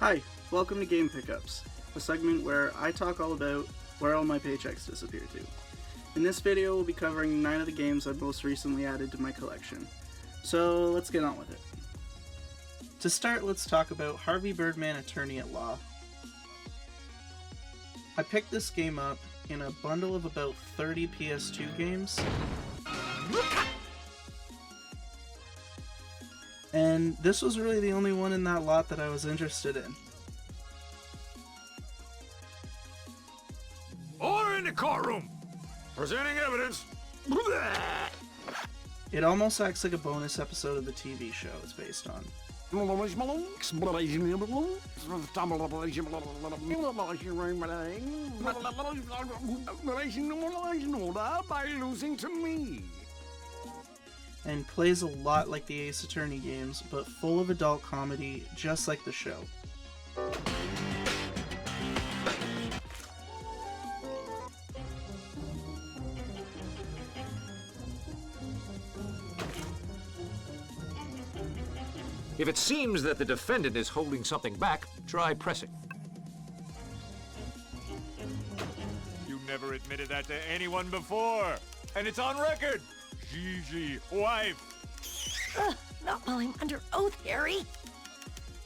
Hi, welcome to Game Pickups, a segment where I talk all about where all my paychecks disappear to. In this video, we'll be covering 9 of the games I've most recently added to my collection. So let's get on with it. To start, let's talk about Harvey Birdman Attorney at Law. I picked this game up in a bundle of about 30 PS2 games. And this was really the only one in that lot that I was interested in. Order in the courtroom! Presenting evidence! It almost acts like a bonus episode of the TV show it's based on. By losing to me. And plays a lot like the Ace Attorney games, but full of adult comedy, just like the show. If it seems that the defendant is holding something back, try pressing. You never admitted that to anyone before, and it's on record. Gigi, wife. Not while I'm under oath, Harry.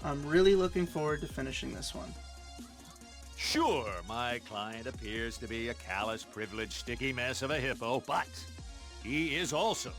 I'm really looking forward to finishing this one. Sure, my client appears to be a callous, privileged, sticky mess of a hippo, but he is also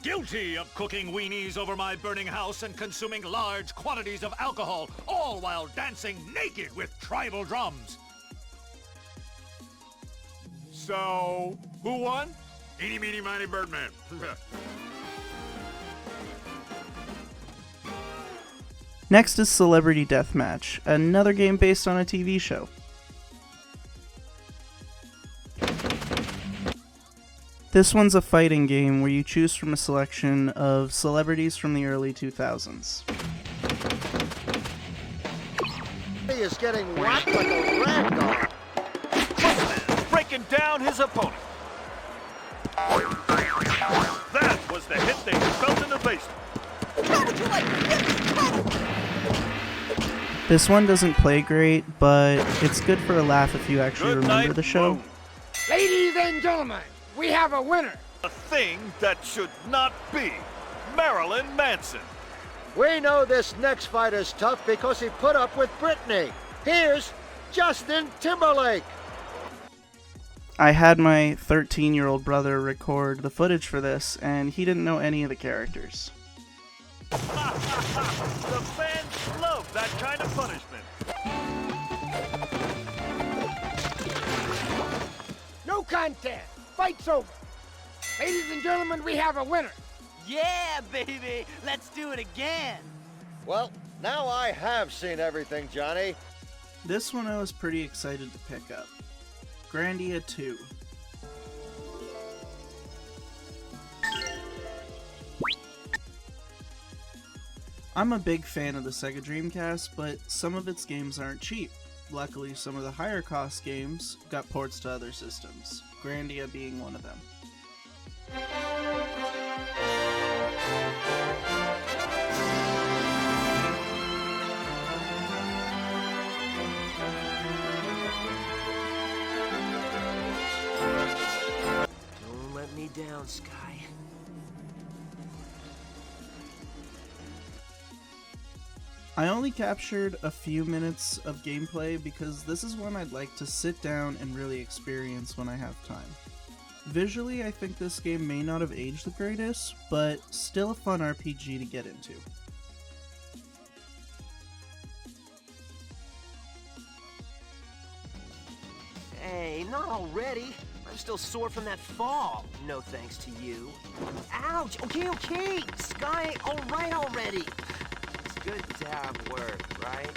guilty of cooking weenies over my burning house and consuming large quantities of alcohol, all while dancing naked with tribal drums. So, who won? Eeny, meeny, miny, Birdman. Next is Celebrity Deathmatch, another game based on a TV show. This one's a fighting game where you choose from a selection of celebrities from the early 2000s. He is getting whacked like a rag doll. Breaking down his opponent. That was the hit they felt in the basement. How would you like This one doesn't play great, but it's good for a laugh if you actually remember the show. Ladies and gentlemen, we have a winner. A thing that should not be. Marilyn Manson. We know this next fight is tough because he put up with Britney. Here's Justin Timberlake. I had my 13-year-old brother record the footage for this, and he didn't know any of the characters. The fans love that kind of punishment. No contest. Fight's over. Ladies and gentlemen, we have a winner. Yeah, baby! Let's do it again! Well, now I have seen everything, Johnny. This one I was pretty excited to pick up. Grandia 2. I'm a big fan of the Sega Dreamcast, but some of its games aren't cheap. Luckily, some of the higher cost games got ports to other systems, Grandia being one of them. Don't let me down, Sky. I only captured a few minutes of gameplay because this is one I'd like to sit down and really experience when I have time. Visually, I think this game may not have aged the greatest, but still a fun RPG to get into. Hey, not already. I'm still sore from that fall. No thanks to you. Ouch! Okay. Sky, alright already. It's good to have work, right?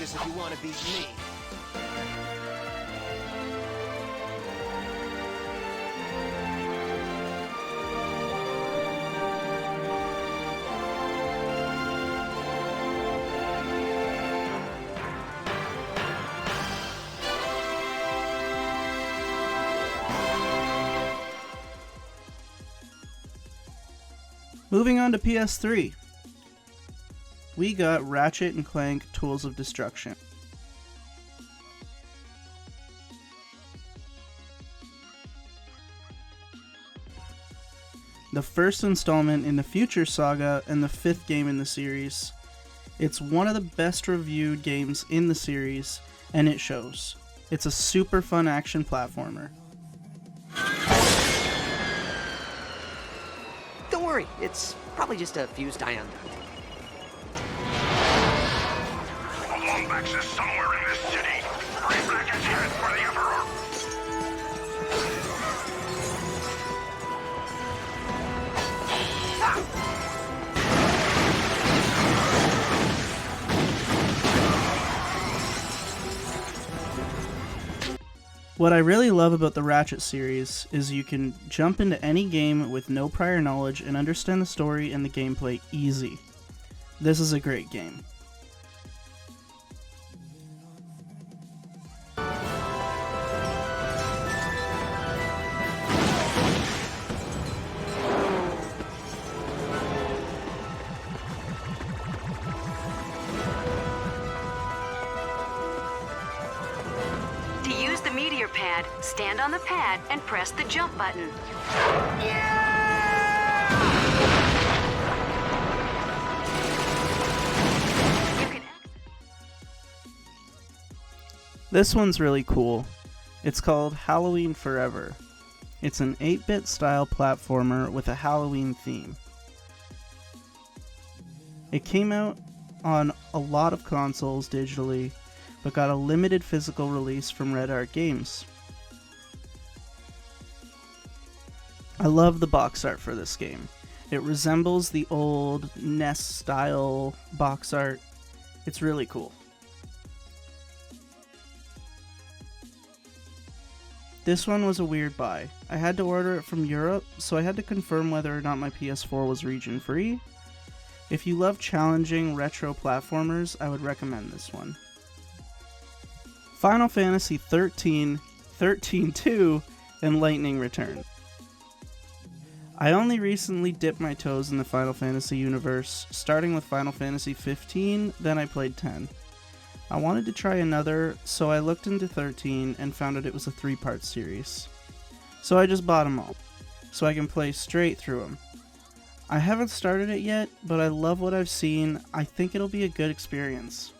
practice if you want to beat me. Moving on to PS3, we got Ratchet and Clank Tools of Destruction. The first installment in the Future Saga and the 5th game in the series. It's one of the best reviewed games in the series, and it shows. It's a super fun action platformer. Don't worry, it's probably just a fused ion duct. The Lombax is somewhere in this city. Bring back his head for the Emperor. What I really love about the Ratchet series is you can jump into any game with no prior knowledge and understand the story and the gameplay easy. This is a great game. To use the meteor pad, stand on the pad and press the jump button. This one's really cool. It's called Halloween Forever. It's an 8-bit style platformer with a Halloween theme. It came out on a lot of consoles digitally, but got a limited physical release from Red Art Games. I love the box art for this game. It resembles the old NES style box art. It's really cool. This one was a weird buy. I had to order it from Europe, so I had to confirm whether or not my PS4 was region free. If you love challenging retro platformers, I would recommend this one. Final Fantasy XIII, 13-2, and Lightning Return. I only recently dipped my toes in the Final Fantasy universe, starting with Final Fantasy 15, then I played 10. I wanted to try another, so I looked into 13 and found out it was a 3-part series. So I just bought them all, so I can play straight through them. I haven't started it yet, but I love what I've seen. I think it'll be a good experience.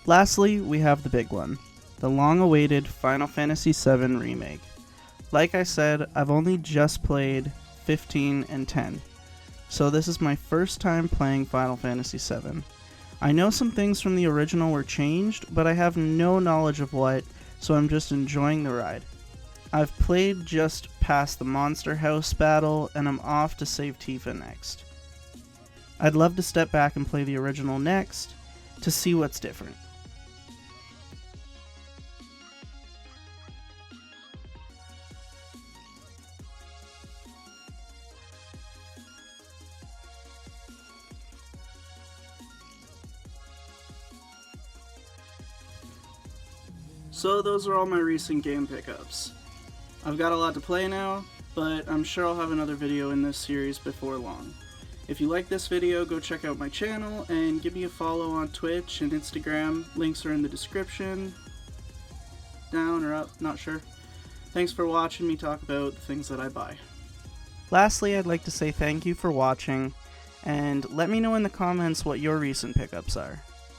Lastly, we have the big one, the long-awaited Final Fantasy VII Remake. Like I said, I've only just played 15 and 10, so this is my first time playing Final Fantasy VII. I know some things from the original were changed, but I have no knowledge of what, so I'm just enjoying the ride. I've played just past the Monster House battle, and I'm off to save Tifa next. I'd love to step back and play the original next, to see what's different. So those are all my recent game pickups. I've got a lot to play now, but I'm sure I'll have another video in this series before long. If you like this video, go check out my channel and give me a follow on Twitch and Instagram. Links are in the description. Down or up, not sure. Thanks for watching me talk about the things that I buy. Lastly, I'd like to say thank you for watching, and let me know in the comments what your recent pickups are.